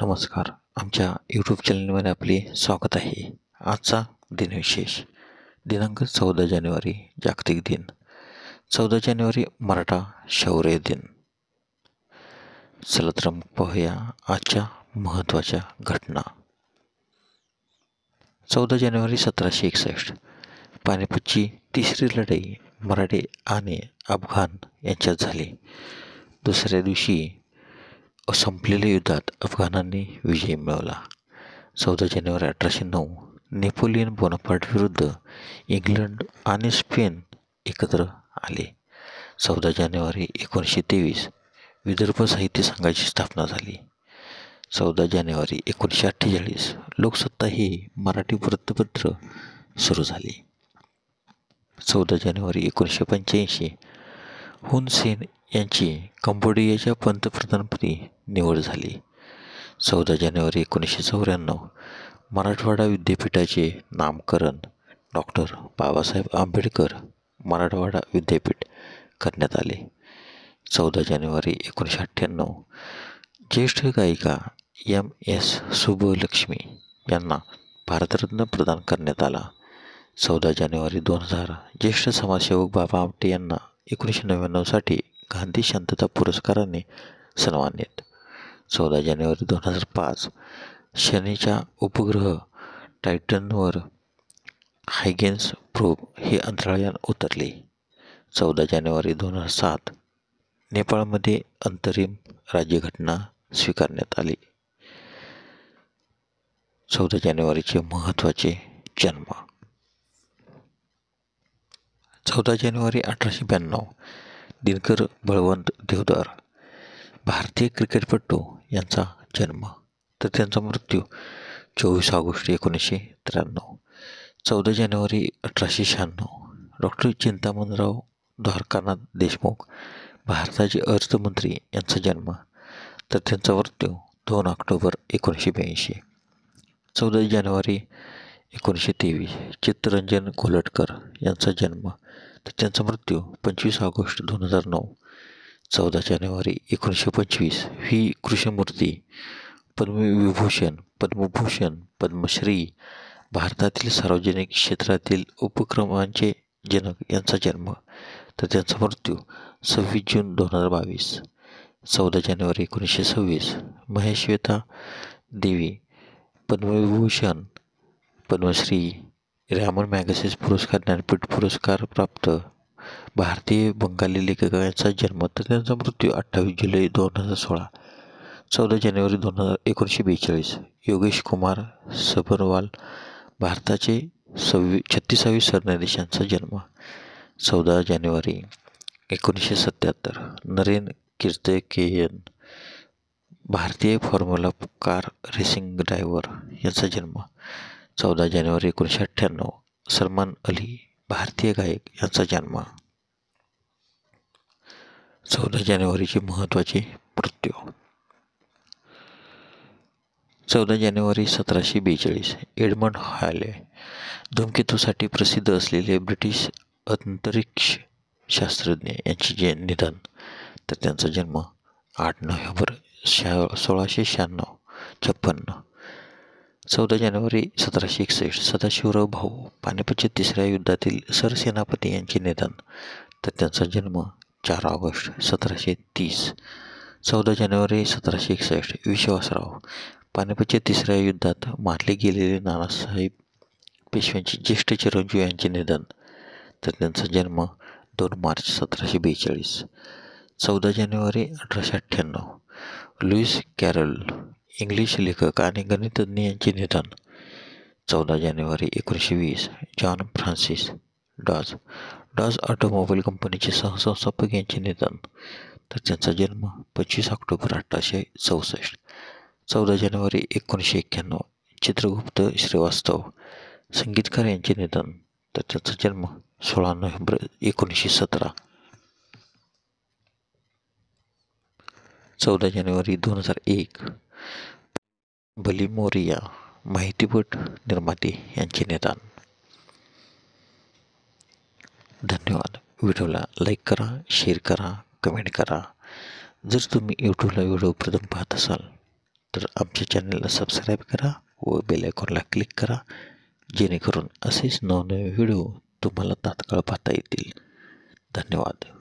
नमस्कार. आमच्या यूट्यूब चॅनलमध्ये आपले स्वागत आहे. आजचा दिनविशेष दिनांक 14 जानेवारी जागतिक दिन. 14 जानेवारी मराठा शौर्य दिन. चला तर मग पाहूया आजच्या महत्त्वाच्या घटना. 14 जानेवारी 1761 पानिपतची तिसरी लढाई मराठे आणि अफगाण यांच्यात झाली. दुसऱ्या दिवशी संपलेल्या युद्धात अफगाणांनी विजय मिळवला. 14 जानेवारी 1809 नेपोलियन बोनापार्ट विरुद्ध इंग्लंड आणि स्पेन एकत्र आले. 14 जानेवारी 1923 विदर्भ साहित्य संघाची स्थापना झाली. 14 जानेवारी 1948 लोकसत्ता ही मराठी वृत्तपत्र सुरू झाली. 14 जानेवारी 1985 हुन सेन यांची कंबोडियाच्या पंतप्रधानपदी निवड झाली. 14 जानेवारी 1994 मराठवाडा विद्यापीठाचे नामकरण डॉक्टर बाबासाहेब आंबेडकर मराठवाडा विद्यापीठ करण्यात आले. 14 जानेवारी 1998 ज्येष्ठ गायिका MS सुब्बलक्ष्मी यांना भारतरत्न प्रदान करण्यात आला. 14 जानेवारी 2000 ज्येष्ठ समाजसेवक बाबा आमटे यांना 1999 साठी गांधी शांतता पुरस्काराने सन्मानित. 14 जानेवारी 2005 शनीच्या उपग्रह टायटनवर हायगेन्स प्रोब हे अंतराळयान उतरले. 14 जानेवारी 2007 नेपाळमध्ये अंतरिम राज्यघटना स्वीकारण्यात आली. 14 जानेवारीचे महत्त्वाचे जन्म. 14 जानेवारी 1892 दिनकर बळवंत देवदार भारतीय क्रिकेटपटू यांचा जन्म, तर त्यांचा मृत्यू 24 ऑगस्ट 1993. 14 जानेवारी 1896 डॉक्टर चिंतामणराव द्वारकानाथ देशमुख भारताचे अर्थमंत्री यांचा जन्म, तर त्यांचा मृत्यू 2 ऑक्टोबर 1982. 14 जानेवारी 1923 चित्तरंजन कोल्हटकर यांचा जन्म, तर त्यांचा मृत्यू 25 ऑगस्ट 2009. 14 जानेवारी 1925 व्ही. कृष्णमूर्ती पद्मविभूषण, पद्मभूषण, पद्मश्री भारतातील सार्वजनिक क्षेत्रातील उपक्रमांचे जनक यांचा जन्म, तर त्यांचा मृत्यू 26 जून 2022. 14 जानेवारी 1926 महेश्वेता देवी पद्मविभूषण, पद्मश्री, रॅमन मॅगसेसे पुरस्कार, ज्ञानपीठ पुरस्कार प्राप्त भारतीय बंगाली लेखक यांचा जन्म, तर त्यांचा मृत्यू 28 जुलै 2016. 14 जानेवारी 1942 योगेश कुमार सबरवाल भारताचे 36वे सरन्यायाधीश यांचा जन्म. 14 जानेवारी 1977 नरेन कीर्तिकेयन भारतीय फॉर्म्युला कार रेसिंग ड्रायव्हर यांचा जन्म. 14 जानेवारी 1998 सलमान अली भारतीय गायक यांचा जन्म. 14 जानेवारीचे महत्त्वाचे मृत्यू. 14 जानेवारी 1742 एडमंड हॅले धूमकेतूसाठी प्रसिद्ध असलेले ब्रिटिश अंतरिक्ष शास्त्रज्ञ यांचे निधन, तर त्यांचा जन्म 8 नोव्हेंबर 1656. 14 जानेवारी 1761 सदाशिवराव भाऊ पानिपतच्या तिसऱ्या युद्धातील सरसेनापती यांचे निधन, तर त्यांचा जन्म 4 ऑगस्ट 1730. 14 जानेवारी 1761 विश्वासराव पानिपतच्या तिसऱ्या युद्धात मारले गेलेले नानासाहेब पेशव्यांचे ज्येष्ठ चिरंजीव यांचे निधन, तर त्यांचा जन्म 2 मार्च 1742. 14 जानेवारी 1898 लुईस कॅरल इंग्लिश लेखक आणि गणितज्ञ यांचे निधन. 14 जानेवारी 1920 जॉन फ्रान्सिस डॉज ऑटोमोबाईल कंपनीचे सहसंस्थापक यांचे निधन, तर त्यांचा जन्म 25 ऑक्टोबर 1864. 14 जानेवारी 1991 चित्रगुप्त श्रीवास्तव संगीतकार यांचे निधन, तर त्यांचा जन्म 16 नोव्हेंबर 1917. 14 जानेवारी 2001 बलिमोरिया माहितीपट निर्माते यांचे निधन. धन्यवाद. व्हिडिओला लाईक करा, शेअर करा, कमेंट करा. जर तुम्ही यूट्यूबला व्हिडिओ प्रथम पाहत असाल तर आमच्या चॅनलला सबस्क्राईब करा व बेल आयकॉनला क्लिक करा, जेणेकरून असेच नवनवे व्हिडिओ तुम्हाला तात्काळ पाहता येतील. धन्यवाद.